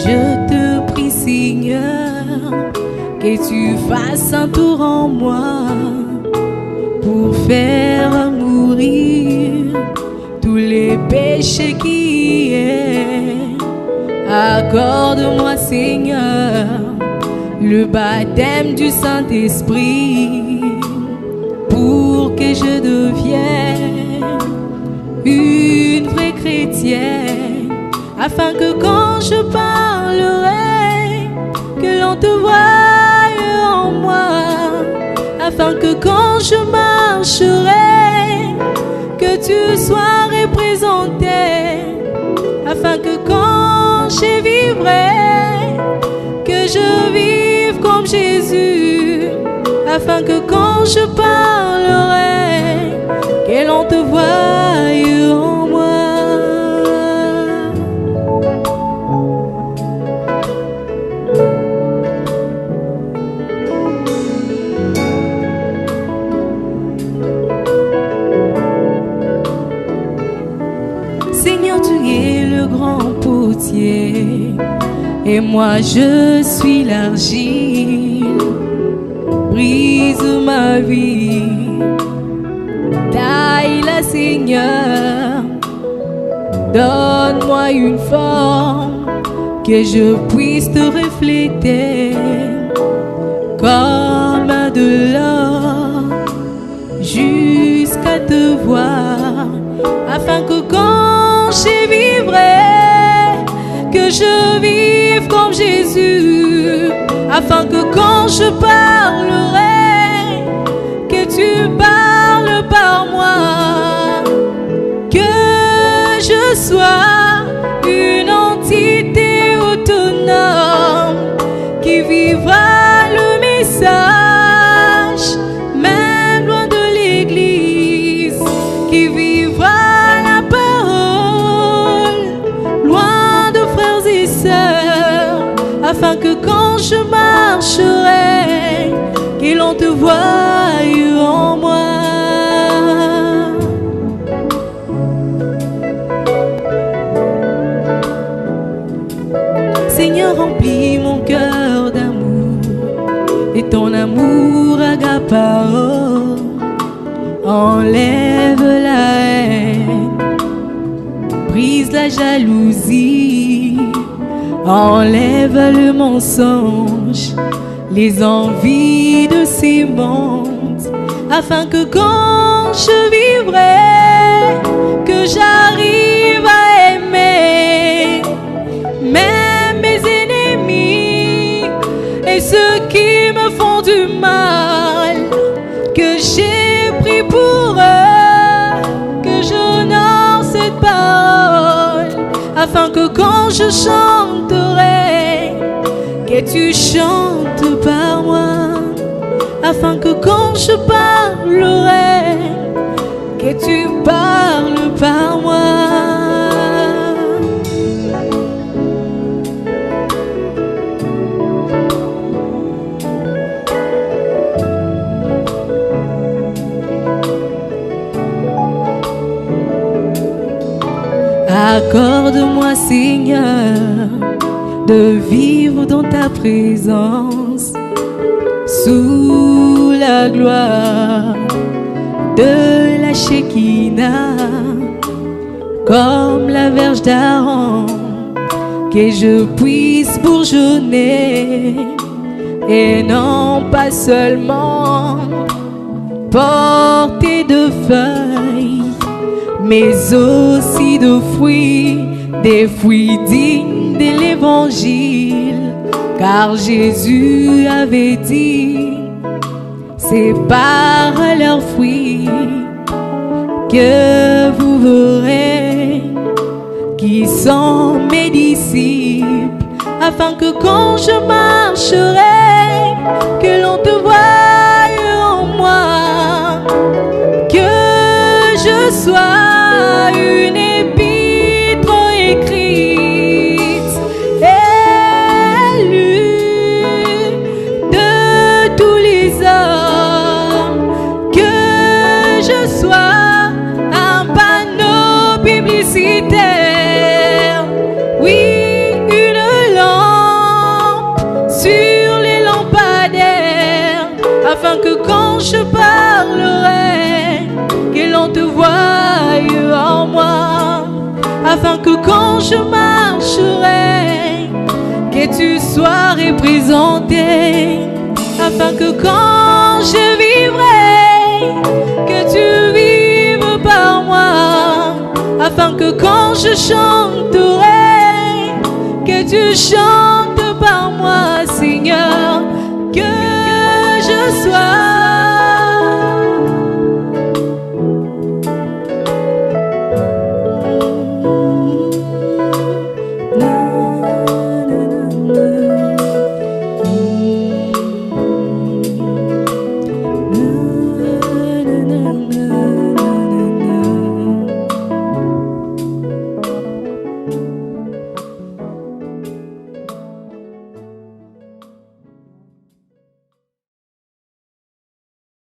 Je te prie, Seigneur, que tu fasses un tour en moi pour faire mourir tous les péchés qui est. Accorde-moi, Seigneur, le baptême du Saint-Esprit pour que je devienne une vraie chrétienne, afin que quand je parlerai, que l'on te voie en moi, afin que quand je marcherai, que tu sois représenté, afin que quand je vivrai, que je vive comme Jésus, afin que quand je parlerai, que l'on te voie en moi. Seigneur, tu es le grand potier et moi je suis l'argile. Brise ma vie, taille-la, Seigneur. Donne-moi une forme que je puisse te refléter comme de l'or jusqu'à te voir, afin que quand je vivrai, que je vive comme Jésus, afin que quand je parlerai, que tu parles par moi, que je sois une entité autonome qui vivra le message, même loin de l'église, qui vivra la parole, loin de frères et sœurs, afin que quand je marcherai, que l'on te voie en moi. Seigneur, remplis mon cœur d'amour, et ton amour agapao enlève la haine, brise la jalousie, enlève le mensonge, les envies de ces mondes, afin que quand je vivrai, que j'arrive à aimer même mes ennemis et ceux qui me font du mal, que j'ai pris pour eux, que j'honore cette parole, afin que quand je chanterai, que tu chantes par moi, afin que quand je parlerai, que tu parles par moi. Accorde-moi, Seigneur, de vivre dans ta présence, sous la gloire de la Shekinah, comme la verge d'Aaron, que je puisse bourgeonner et non pas seulement porter de feuilles, mais aussi de fruits, des fruits dignes de l'évangile, car Jésus avait dit, c'est par leurs fruits que vous verrez qui sont mes disciples, afin que quand je marcherai, que l'on te voie en moi, que je sois une épître écrite et lue de tous les hommes, que je sois un panneau publicitaire, oui, une lampe afin que quand je marcherai, que tu sois représenté, afin que quand je vivrai, que tu vives par moi, afin que quand je chanterai, que tu chantes par moi, Seigneur.